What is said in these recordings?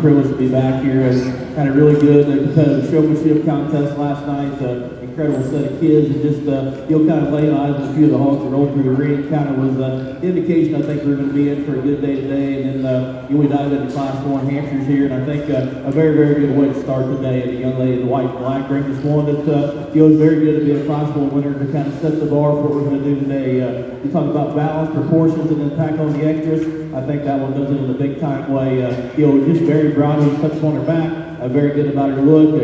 privilege to be back here. It's kind of really good. The competitive showmanship contest last night, incredible set of kids, and just kind of laying eyes on a few of the hogs that rolled through the ring. Kind of was an indication I think we're going to be in for a good day today. And then we dive into Class 1 Hampshires here, and I think a very, very good way to start today. And the young lady in the white and black ring just one that is very good to be a Class 1 winner to kind of set the bar for what we're going to do today. You talk about balance, proportions, and then tack on the extras. I think that one does it in a big time way. Just very broad. He touched on her back. Very good about her look,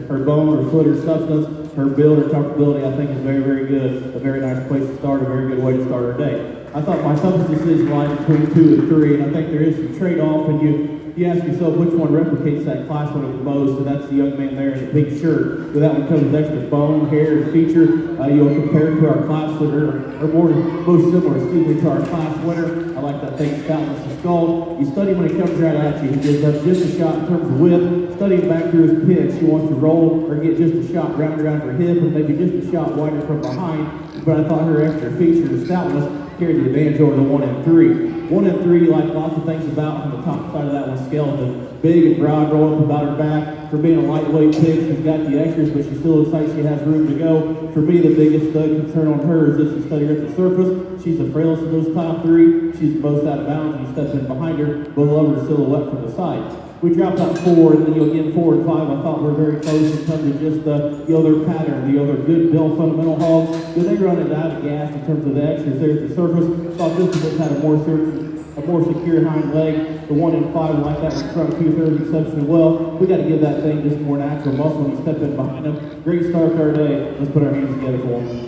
her bone, her foot, her substance, her build, her comfortability. I think is very, very good. A very nice place to start. A very good way to start her day. I thought my toughest decision lies between 2 and 3, and I think there is some trade-off, and you ask yourself which one replicates that Class 1 the most, and that's the young man there in the pink shirt. But that one comes with extra bone, hair, and feature. Compared to our class winner, or most similar, to our class winner. I like that thing, stoutness and skull. You study when he comes right at you. He gives up just a shot in terms of width. Studying back through his pitch, he wants to roll or get just a shot round around her hip, and maybe just a shot wider from behind. But I thought her extra feature, the stoutness, carried the advantage over the 1 and 3. 1 and 3, like lots of things about from the top side of that one, skeleton. Big and broad, roll up about her back. For being a lightweight pick, she's got the extras, but she still looks like she has room to go. For me, the biggest concern on her is this: you study her at the surface. She's the frailest of those top 3. She's the most out of bounds, and you step in behind her, but love her silhouette from the side. We dropped out 4, and then again 4 and 5. I thought we're very close in terms of just their pattern, their good build fundamental hogs. They run it out of gas in terms of the extras there at the surface. Thought this one had a more secure hind leg. The 1 and 5 like that one front 2/3 exceptionally well. We got to give that thing just more natural muscle when you step in behind them. Great start to our day. Let's put our hands together for them.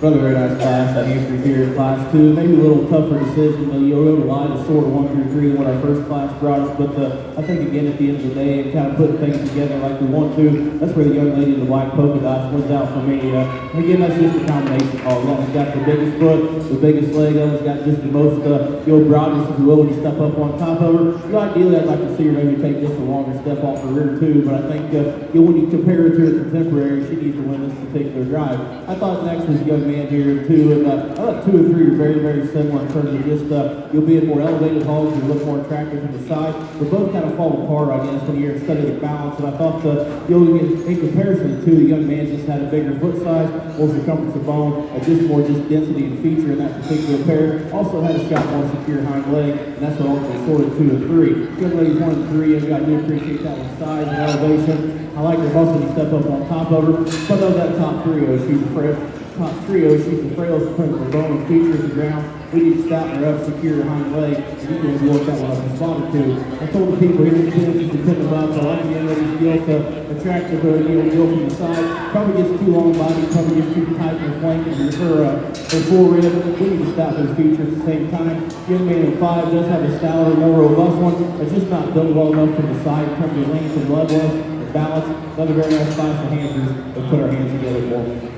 Another very nice class. The hamsters here in class 2. Maybe a little tougher decision, but you'll be able to lie to sort of 1 through 3 than what our first class brought us. But I think, again, at the end of the day, and kind of putting things together like we want to, that's where the young lady in the white polka dots wins out for me. And again, that's just a combination call. One's got the biggest foot, the biggest leg. One's got just the most, broadness, if you will, when you step up on top of her. Ideally, I'd like to see her maybe take just a longer step off her rear, too. But I think, when you compare her to her contemporary, she needs to win this particular drive. I thought next was a young man here, too. And I thought 2 and 3 are very, very similar in terms of just, you'll be in more elevated hogs, you look more attractive from the side. But both kind of fall apart, I guess, when you're studying the balance. And I thought, in comparison to the young man just had a bigger foot size, more circumference of bone, just more just density and feature in that particular pair. Also had a shot more secure hind leg, and that's what ultimately sorted 2 and 3. Young ladies 1 and 3, and I do appreciate that with size and elevation. I like her muscle when you step up on top of her. But of that top trio, she's the frailest in terms of bone and feature of the ground. We need to stouten her up, secure her hind leg, and you can work that one up and spot her too. I told the people here in the gym, you can pin them up. I like the young lady's gill to attract the gill from the side. Probably gets too long body, probably gets too tight in the flank and her full rib. We need to stop those features at the same time. Young man in 5 does have a stouter, more robust one. It's just not built well enough from the side in terms of length and bloodless and balance. Another very nice class of hamsters. Let's put our hands together for them.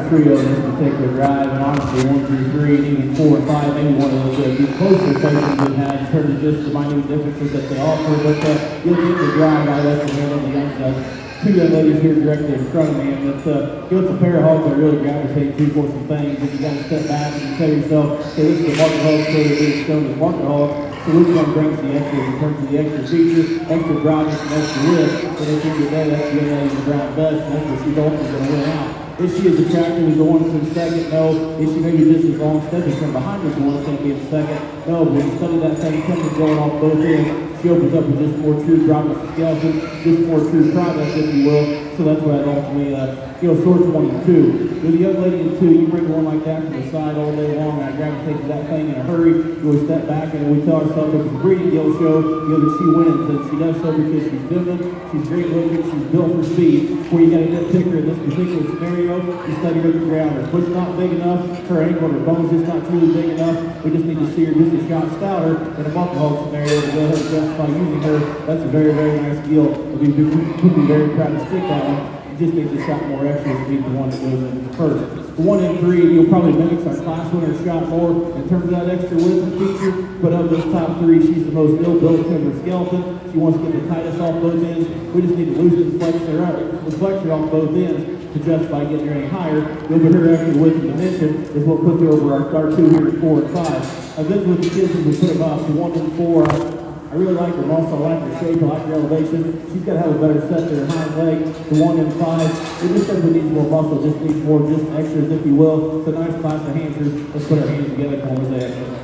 trio in this particular drive, and honestly, 1 through 3, and even 4 and 5, maybe one of the closer places we've had in terms of just the minute differences that they offer. But you'll get the drive out of the man of the young two young ladies here directly in front of me, and it's a pair of hogs that really gravitate to for some things, and you got to step back and tell yourself, hey, this is the market hog show that is shown as market hog, so which one brings the extras in terms of the extra features, extra dryness, and extra lift, but at the end of the day, that's the young lady in the brown best, and that's where she's ultimately going to win out. Is she as attractive as the one from second? No. Is she maybe just as long stepping from behind as the one that's going to be in second? No, but when you study that thing coming going off both ends, she opens up with just more true dryness and skeleton, just more true progress, if you will. So that's why I ultimately short 22. With a young lady in 2, you bring one like that from the side all day long, and I gravitate to that thing in a hurry. We step back and we tell ourselves if it's a breeding gill show, that she wins, and she does so because she's different, she's great looking, she's built for speed. Where you got a nitpick her in this particular scenario, you study her at the ground. Her foot's not big enough, her ankle, her bone's just not truly big enough. We just need to see her just a shot stouter in a market hog scenario to go ahead and justify using her. That's a very, very nice gill. We'd be very proud to stick that one. Just needs a shot more extra to be the one that goes in first. The 1 and 3, you'll probably mimic our class winner shot more in terms of that extra wisdom feature, but of those top 3, she's the most ill-built in her skeleton. She wants to get the tightest off both ends. We just need to loosen the flexor off both ends to justify getting her any higher. You'll get her extra wisdom dimension is what puts her over our 2 here at 4 and 5. I've been with the kids as we put them up to 1 and 4. I really like her muscle, I like her shape, I like her elevation. She's got to have a better set to her hind leg. The 1 and 5, it just simply needs more muscle, just needs more extras, if you will. It's a nice class of hamsters. Let's put our hands together for them as they extra.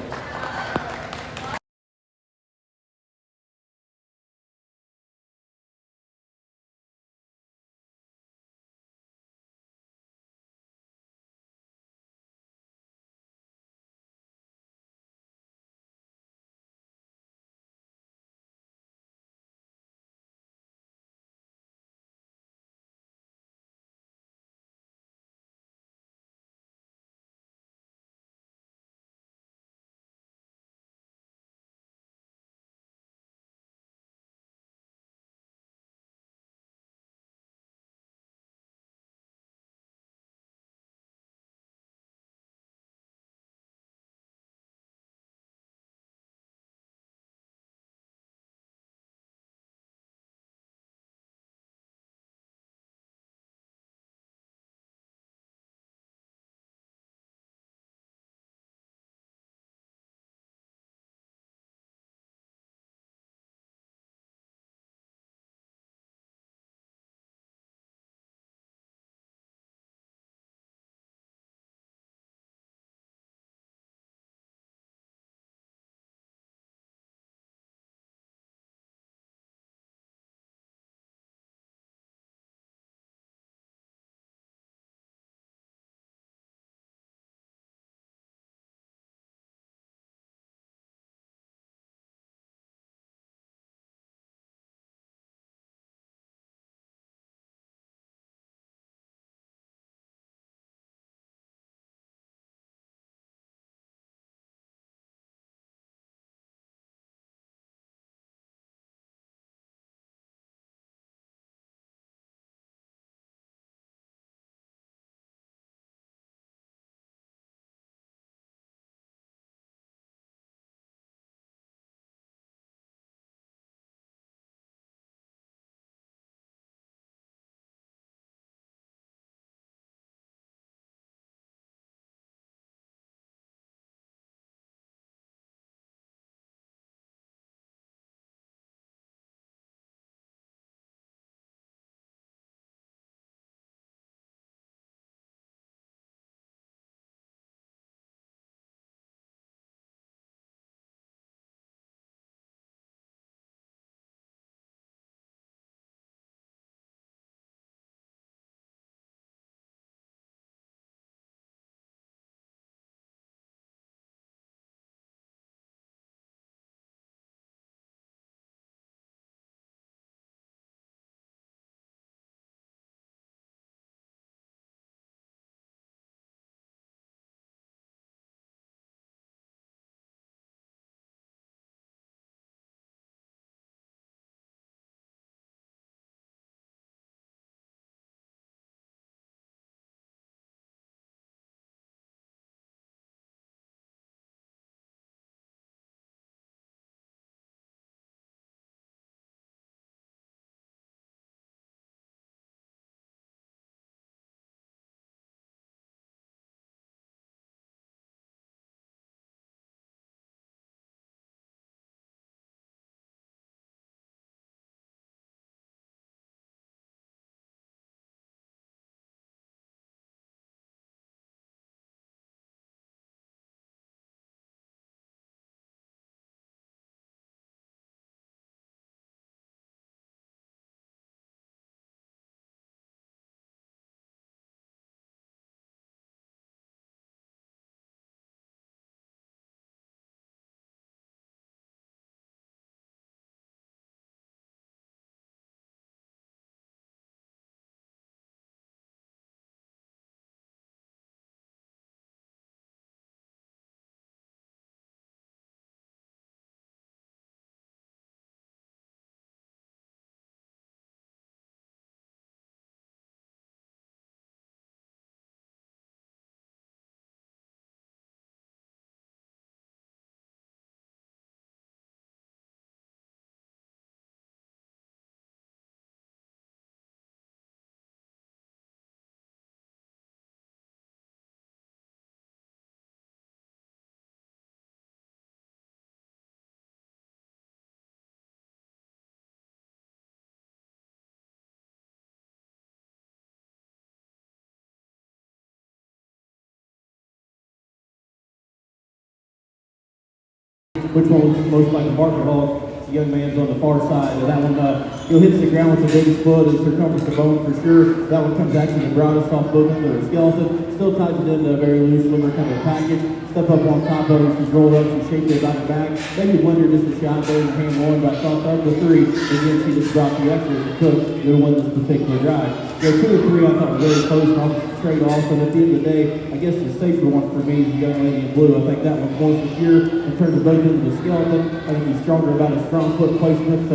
which one was most like the Barker Hawks. The young man's on the far side. And that one, hits the ground with the biggest foot and circumference the bone for sure. That one comes actually the broadest off both ends of the skeleton. Still ties it into a very loose, limber kind of package. Step up on top of it, she's rolled up, she's shaped it on the back. Maybe blender just a shot there in hand one, but I thought up to three. Again, she just dropped the extra to cook. You'll win this particular drive. So 2 or 3 I thought were very close and almost straight off. And at the end of the day, I guess the safer one for me is the young lady in blue. I think that one's more secure in terms of both ends of the skeleton. I think he's stronger about his front foot placement.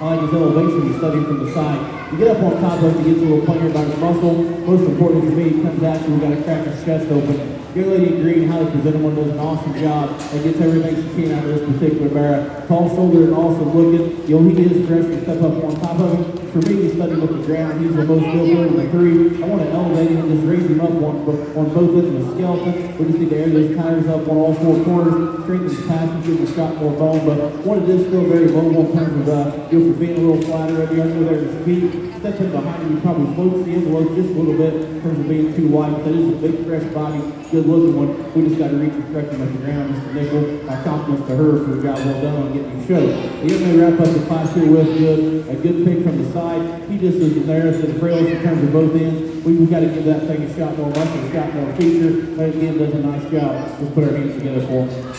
I like his elevation he's studying from the side. You get up on top of it, he gets a little plainer about his muscle. Most importantly for me, he comes at you, we got to crack his chest open. Young lady in green, highly presented one, does an awesome job and gets everything she can out of this particular Barrow. Tall shouldered and awesome looking. He is fresh to step up on top of him. For me, he's studying with the ground. He's the most skilled of the 3. I want to elevate him and just raise him up on both ends of the skeleton. We just need to air those tires up on all 4 corners, strengthen his passing, give him a shot more bone. But one it is still very mobile in terms of for being a little flatter at the under there at his feet. Step in behind him, he probably floats the envelope just a little bit in terms of being too wide. But that is a big, fresh body, good looking one. We just got to reach and stretch him at the ground. Mr. Nickel, my compliments to her for a job well done on getting him showed. The young man wrap up the class here with a good pick from the side. He just is the narrowest and frailest in terms of both ends. We've got to give that thing a shot more muscle, a shot more feature. But again, does a nice job. Let's put our hands together for him.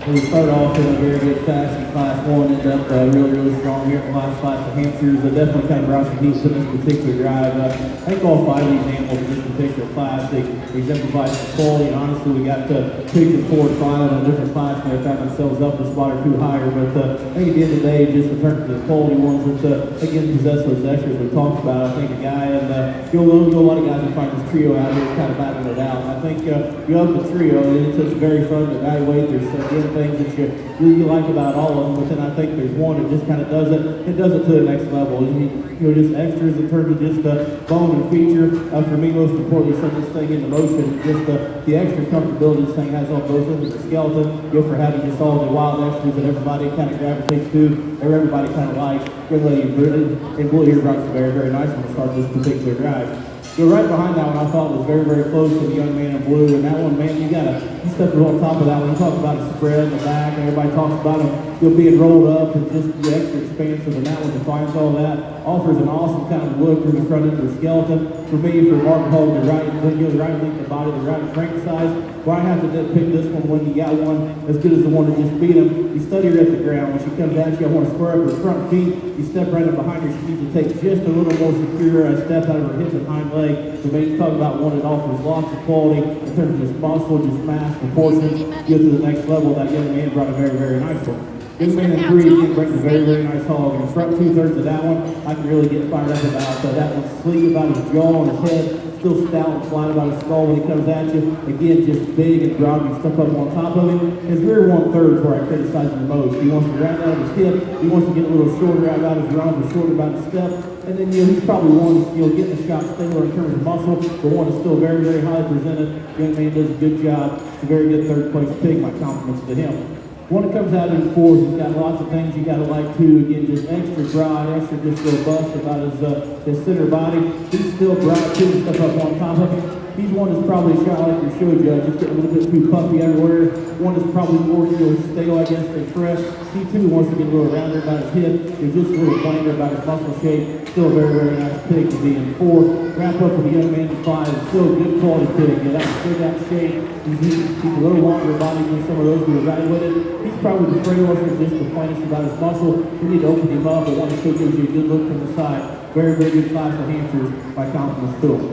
We started off in a very good fashion. Class 1 ended up really strong here in the last class. The hamsters definitely kind of brought some heat to this particular drive. I think all 5 of these animals in this particular class, they exemplify some quality. And honestly, we got to pick and 4 and 5 in a different class and they found themselves up a spot or 2 higher. But I think at the end of the day, just in terms of the quality ones that, again, possess those extras we talked about, I think a guy, and you'll a lot of guys will find this trio out here kind of battling it out. And I think you have the trio, and it's very fun to evaluate. There's again things that you like about all of them, but then I think there's one that just kind of does it to the next level. Just extras in terms of just bone and feature. For me, most importantly, set this thing into motion. Just the extra comfortability this thing has on both ends of the skeleton. For having just all the wild extras that everybody kind of gravitates to, or everybody kind of likes. Young lady in blue here brought some very nice one to start this particular drive. Right behind that one, I thought was very close to the young man in blue, and that one, man, you step on top of that one. You talk about a spread in the back, and everybody talks about him being rolled up, and just the extra expansive, and that one defines all that. Offers an awesome kind of look through the front end of the skeleton. For me, for Mark Hall, the right length of body, the right frame size. Why have to pick this one when you got one as good as the one that just beat him? You study her at the ground. When she comes at you, I want to square up her front feet. You step right up behind her. She needs to take just a little more secure step out of her hip and hind leg. So maybe talk about one that offers lots of quality in terms of just muscle, just mass, proportions. Get to the next level. That young man brought a very nice one. Young man in 3 again brings a very nice hog. And the front 2/3 of that one, I can really get fired up about. That one's sleek about his jaw and his head. Still stout and flat about his skull when he comes at you. Again, just big and broad. You step up on top of him. His rear 1/3 is where I criticize him the most. He wants to round out his hip. He wants to get a little shorter out of his run, but shorter about his step. And then he's probably one getting the shot similar in terms of muscle, but one is still very highly presented. Young man does a good job. It's a very good 3rd place pick. My compliments to him. One that comes out in 4, he's got lots of things you got to like too. Again, just extra broad, extra just robust about his center body. He's still broad too, stuff up on top of him. He's one that's probably shot like your show judge, just getting a little bit too puffy everywhere. One that's probably more stale, I guess, than fresh. He too wants to get a little rounder about his hip. He's just a little flanger about his muscle shape. Still a very nice pick to be in 4. Wrap up with the young man in 5. It's still a good quality pick. That's still got shape. He's a little longer body than some of those who evaluated. He's probably the frailest or just the plainest about his muscle. We need to open him up, but one that still gives you a good look from the side. Very good class of hamsters. My compliments to him.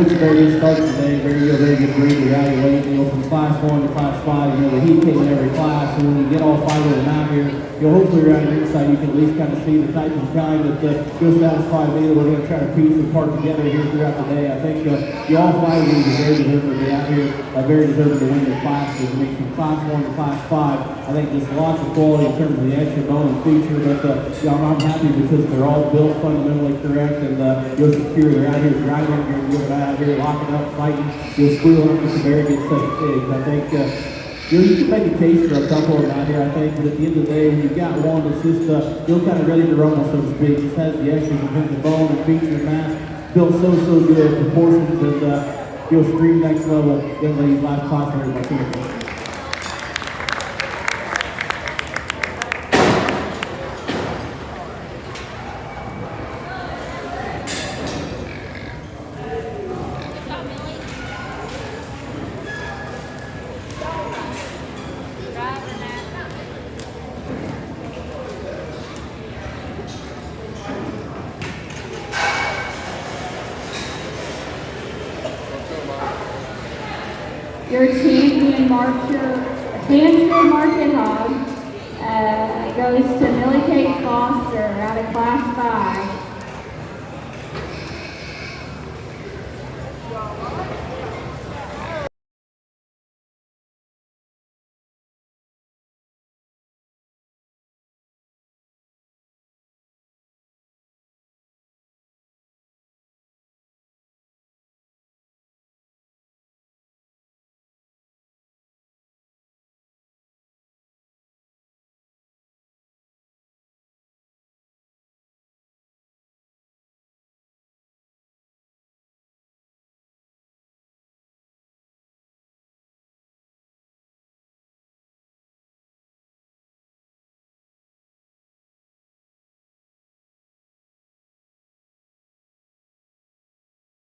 it's a very good start today, very good grade evaluate, from class 1 to class 5, the heat came in every class, and when we get all 5 of them out here, hopefully around your inside you can at least kind of see the type of kind that satisfy me that we're going to try to piece and part together here throughout the day. I think all 5 of these are very deserving to be out here, very deserving to win their classes. I mean, from class 1 to class 5, I think just lots of quality in terms of the extra bone and feature, but I'm happy because they're all built fundamentally correct and secure. They're out here driving, you're out here locking up, fighting, squealing up with some very good set of pigs. I think you can make a case for a couple of them out here, I think, but at the end of the day, when you've got one that's just kind of ready to rumble, so to speak, just has the extras in terms of bone and feature and mass, built so good, proportions, and scream next level, young ladies, last class, and my team. Your champion dancer market hog goes to Millie Kate Foster out of class 5.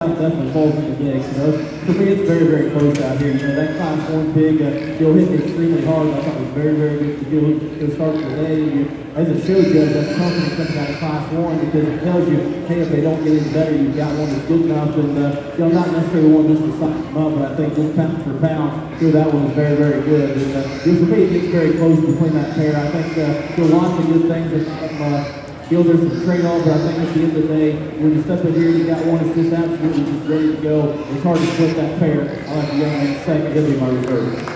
Definitely falls in the mix. For me, it's very close out here. That class 1 pig, he'll hit me extremely hard. I thought it was very good to start the day. As it shows you, that's confidence coming out of class 1 because it tells you, hey, if they don't get any better, you've got one that's good enough. And not necessarily one just to size them up, but I think just pound for pound, that one is very good. And for me, it gets very close between that pair. I think lots of good things. There's some trade-offs, but I think at the end of the day, when you step in here, you got one that's just absolutely just ready to go. It's hard to split that pair. I like the young man second. He'll be my reserve.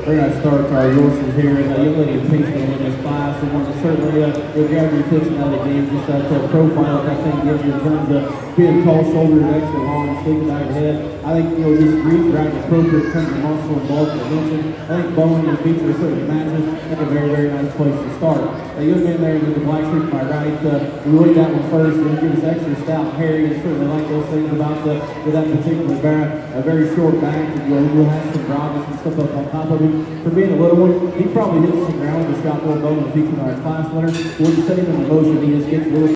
very nice start to our Yorkshires here. And young lady Pinkston in this class, and one that certainly will grab your attention out of the game. Just that profile that I think gives you in terms of being tall-shouldered, extra long, sticking out your head. I think, just reach right and appropriate in terms of muscle and bulk dimension. I think bowling and feature certainly matches. That's a very, very nice place to start. The young man there with the black shirt to my right, we weighed that one first, and give us extra stout and hairy, and certainly like those things about with that particular back, a very short back, and you'll have some broadness and stuff up on top of him. For being a little one, he probably hits some ground with a shot more bowling and feature our class winner. We'll just take him in the motion, he just gets a little